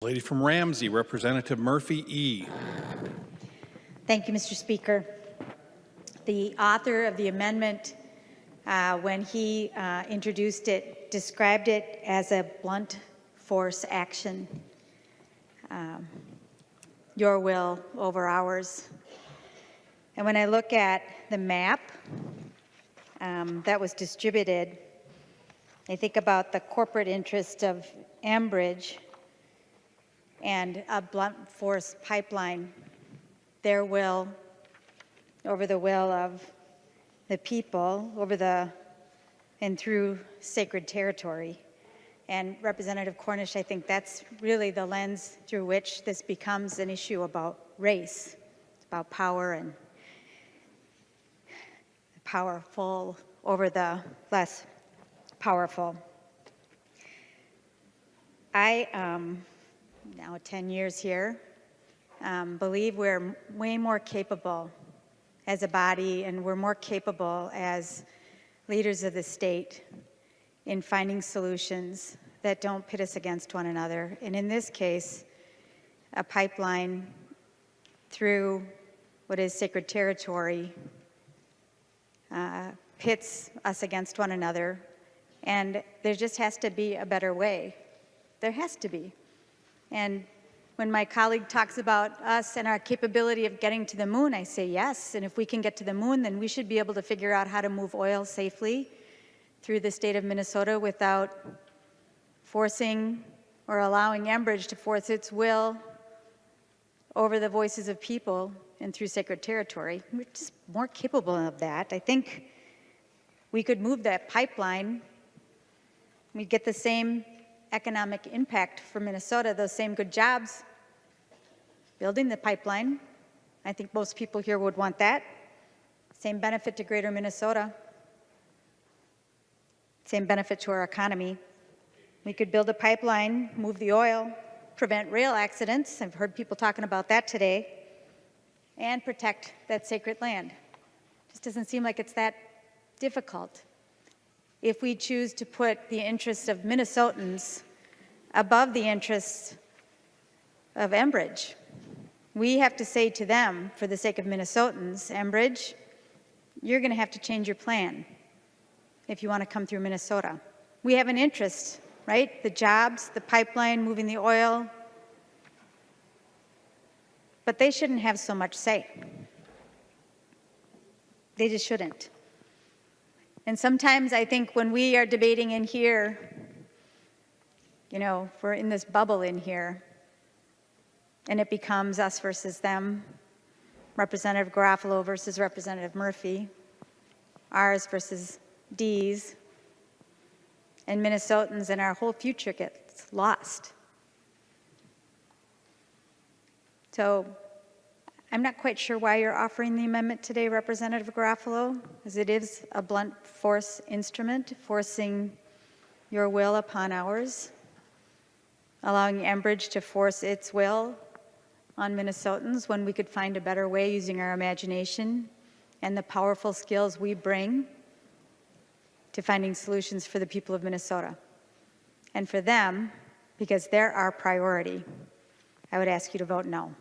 Lady from Ramsey, Representative Murphy E. Thank you, Mr. Speaker. The author of the amendment, when he introduced it, described it as a blunt force action, your will over ours. And when I look at the map that was distributed, I think about the corporate interest of Enbridge and a blunt force pipeline, their will over the will of the people, and through sacred territory. And Representative Cornish, I think that's really the lens through which this becomes an issue about race. It's about power and the powerful over the less powerful. Now 10 years here, believe we're way more capable as a body, and we're more capable as leaders of the state in finding solutions that don't pit us against one another. And in this case, a pipeline through what is sacred territory pits us against one another, and there just has to be a better way. There has to be. And when my colleague talks about us and our capability of getting to the moon, I say yes. And if we can get to the moon, then we should be able to figure out how to move oil safely through the state of Minnesota without forcing or allowing Enbridge to force its will over the voices of people and through sacred territory. We're just more capable of that. I think we could move that pipeline. We'd get the same economic impact for Minnesota, those same good jobs, building the pipeline. I think most people here would want that. Same benefit to greater Minnesota. Same benefit to our economy. We could build a pipeline, move the oil, prevent rail accidents. I've heard people talking about that today. And protect that sacred land. Just doesn't seem like it's that difficult. If we choose to put the interests of Minnesotans above the interests of Enbridge, we have to say to them, for the sake of Minnesotans, Enbridge, you're going to have to change your plan if you want to come through Minnesota. We have an interest, right? The jobs, the pipeline, moving the oil, but they shouldn't have so much say. They just shouldn't. And sometimes I think when we are debating in here, if we're in this bubble in here, and it becomes us versus them, Representative Garofalo versus Representative Murphy, ours versus D's, and Minnesotans, and our whole future gets lost. So I'm not quite sure why you're offering the amendment today, Representative Garofalo, as it is a blunt force instrument, forcing your will upon ours, allowing Enbridge to force its will on Minnesotans when we could find a better way using our imagination and the powerful skills we bring to finding solutions for the people of Minnesota. And for them, because they're our priority, I would ask you to vote no.